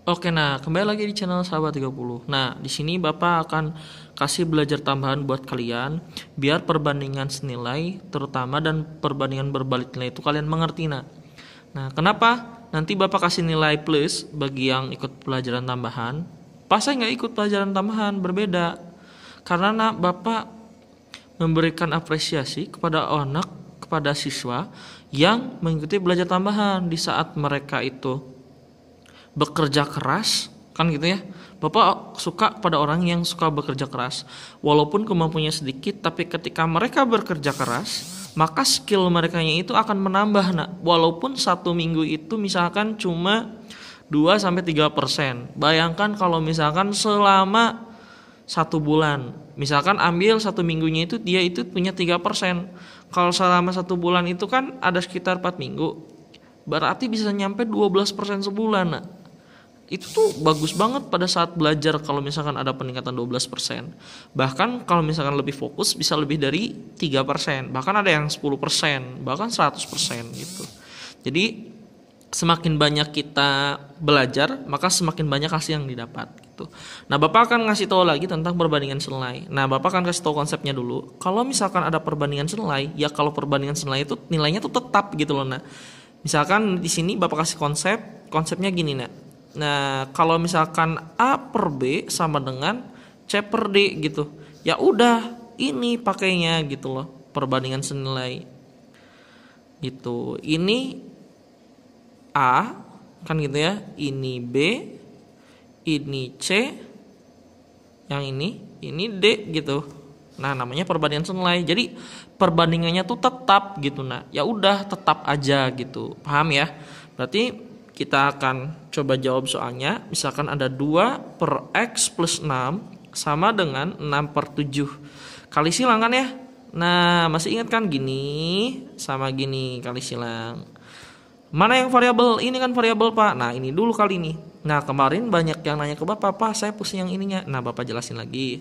Oke, nah kembali lagi di channel Sahabat 30. Nah, di sini Bapak akan kasih belajar tambahan buat kalian biar perbandingan senilai terutama dan perbandingan berbalik nilai itu kalian mengerti. Nah, kenapa nanti Bapak kasih nilai plus bagi yang ikut pelajaran tambahan? Pas saya nggak ikut pelajaran tambahan, berbeda. Karena Bapak memberikan apresiasi kepada anak, kepada siswa yang mengikuti belajar tambahan di saat mereka itu bekerja keras, kan gitu ya. Bapak suka pada orang yang suka bekerja keras. Walaupun kemampuannya sedikit, tapi ketika mereka bekerja keras, maka skill mereka itu akan menambah. Walaupun satu minggu itu misalkan cuma 2-3%. Bayangkan kalau misalkan selama satu bulan, misalkan ambil satu minggunya itu dia itu punya 3%. Kalau selama satu bulan itu kan ada sekitar 4 minggu, berarti bisa nyampe 12% sebulan. Itu tuh bagus banget pada saat belajar kalau misalkan ada peningkatan 12%. Bahkan kalau misalkan lebih fokus bisa lebih dari 3%, bahkan ada yang 10%, bahkan 100% gitu. Jadi semakin banyak kita belajar, maka semakin banyak hasil yang didapat gitu. Nah, Bapak akan ngasih tahu lagi tentang perbandingan senilai. Nah, Bapak akan kasih tahu konsepnya dulu. Kalau misalkan ada perbandingan senilai, ya kalau perbandingan senilai itu nilainya tuh tetap gitu loh. Nah, misalkan di sini Bapak kasih konsepnya gini, Nah, kalau misalkan A per B sama dengan C per D gitu, ya udah ini pakainya gitu loh, perbandingan senilai gitu. Ini A kan gitu ya, ini B, ini C, yang ini D gitu. Nah, namanya perbandingan senilai. Jadi perbandingannya tuh tetap gitu. Nah, ya udah tetap aja gitu. Paham ya? Berarti kita akan coba jawab soalnya. Misalkan ada 2 per X plus 6 sama dengan 6 per 7. Kali silang kan ya? Nah, masih ingat kan gini sama gini kali silang. Mana yang variabel? Ini kan variabel, Pak. Nah, ini dulu kali ini. Nah, kemarin banyak yang nanya ke Bapak, Pak, saya pusing yang ininya. Nah, Bapak jelasin lagi.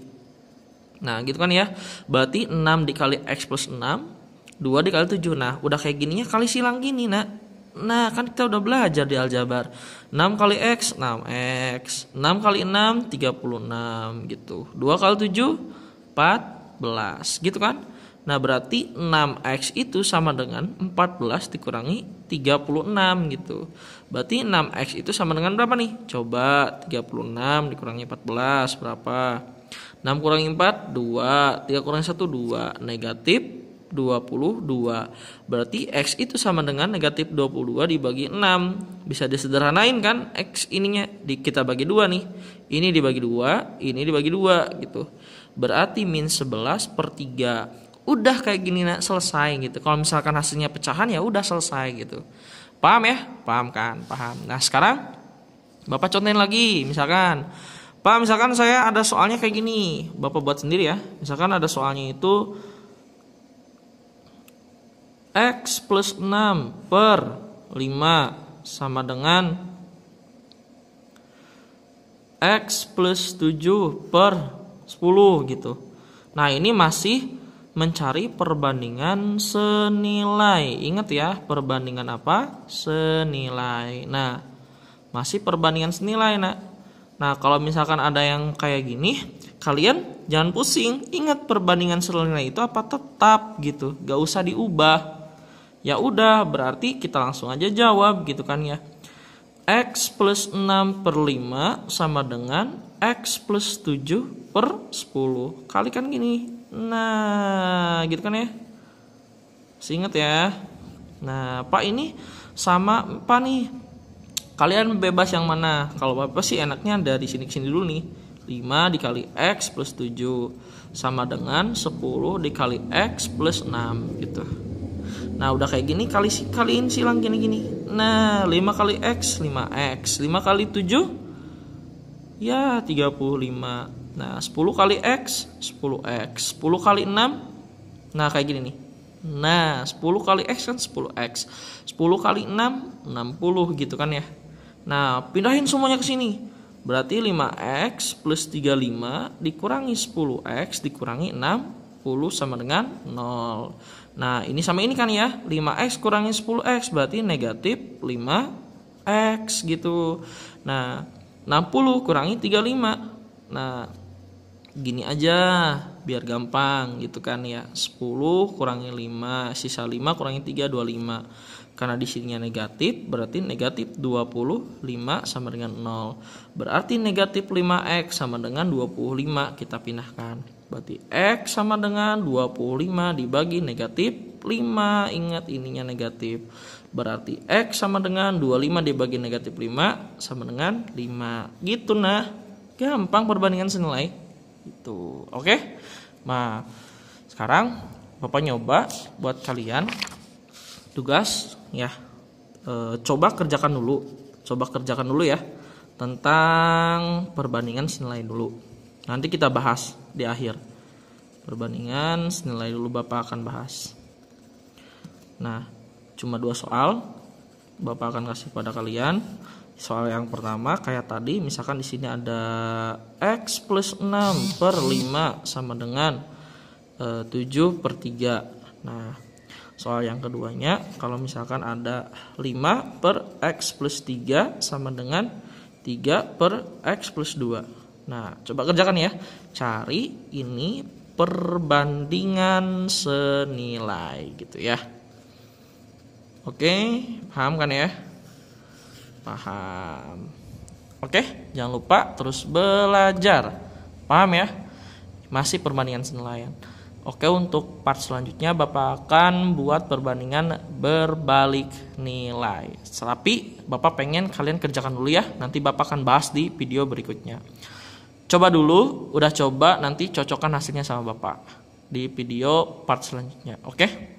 Nah, gitu kan ya. Berarti 6 dikali X plus 6, 2 dikali 7. Nah, udah kayak gininya kali silang gini, Nah, kan kita udah belajar di aljabar. 6 kali X, 6X. 6 kali 6, 36 gitu. 2 kali 7, 14 gitu kan. Nah, berarti 6X itu sama dengan 14 dikurangi 36 gitu. Berarti 6X itu sama dengan berapa nih? Coba 36 dikurangi 14 berapa? 6 kurangi 4, 2. 3 kurangi 1, 2. Negatif 22. Berarti X itu sama dengan negatif 22 dibagi 6. Bisa disederhanain kan X ininya. Kita bagi 2 nih. Ini dibagi 2, ini dibagi 2 gitu. Berarti min 11 per 3. Udah kayak gini selesai gitu. Kalau misalkan hasilnya pecahan ya udah selesai gitu. Paham ya? Paham kan? Paham. Nah, sekarang Bapak contohin lagi. Misalkan Pak, misalkan saya ada soalnya kayak gini. Bapak buat sendiri ya. Misalkan ada soalnya itu X plus 6 per 5 sama dengan X plus 7 per 10 gitu. Nah, ini masih mencari perbandingan senilai. Ingat ya, perbandingan apa? Senilai. Nah, masih perbandingan senilai, Nah, kalau misalkan ada yang kayak gini, kalian jangan pusing. Ingat perbandingan senilai itu apa? Tetap gitu. Gak usah diubah. Ya udah, berarti kita langsung aja jawab gitu kan ya. X plus 6 per 5 sama dengan X plus 7 per 10. Kalikan gini. Nah, gitu kan ya. Ingat ya. Nah, Pak ini sama Pak nih. Kalian bebas yang mana? Kalau Bapak sih enaknya dari sini ke sini dulu nih. 5 dikali X plus 7 sama dengan 10 dikali X plus 6 gitu. Nah, udah kayak gini kaliin silang gini. Nah, 5 kali X 5X. 5 kali 7 ya 35. Nah, 10 kali X 10X. 10 kali 6 nah kayak gini nih. Nah, 10 kali X kan 10X. 10 kali 6 60 gitu kan ya. Nah, pindahin semuanya ke sini. Berarti 5X plus 35 dikurangi 10X dikurangi 60 sama dengan 0. Nah, ini sama ini kan ya. 5X kurangi 10X berarti negatif 5X gitu. Nah, 60 kurangi 35. Nah, gini aja biar gampang gitu kan ya. 10 kurangi 5, sisa 5 kurangi 3, 25. Karena di sininya negatif, berarti negatif 25 sama dengan 0. Berarti negatif 5x sama dengan 25. Kita pindahkan. Berarti x sama dengan 25 dibagi negatif 5. Ingat ininya negatif. Berarti x sama dengan 25 dibagi negatif 5 sama dengan 5. Gitu nah. Gampang perbandingan senilai. Itu. Oke. Nah, sekarang Bapak nyoba buat kalian tugas ya. Coba kerjakan dulu ya tentang perbandingan senilai dulu. Nanti kita bahas di akhir. Perbandingan senilai dulu Bapak akan bahas. Nah, cuma 2 soal Bapak akan kasih pada kalian. Soal yang pertama kayak tadi, misalkan di sini ada x plus 6 per 5 sama dengan 7 per 3. Nah, soal yang keduanya kalau misalkan ada 5 per x plus 3 sama dengan 3 per x plus 2. Nah, coba kerjakan ya. Cari ini perbandingan senilai gitu ya. Oke, paham kan ya? Paham. Oke, jangan lupa terus belajar. Paham ya? Masih perbandingan senilaian. Oke, untuk part selanjutnya Bapak akan buat perbandingan berbalik nilai. Tapi Bapak pengen kalian kerjakan dulu ya. Nanti Bapak akan bahas di video berikutnya. Coba dulu, udah coba nanti cocokkan hasilnya sama Bapak di video part selanjutnya. Oke?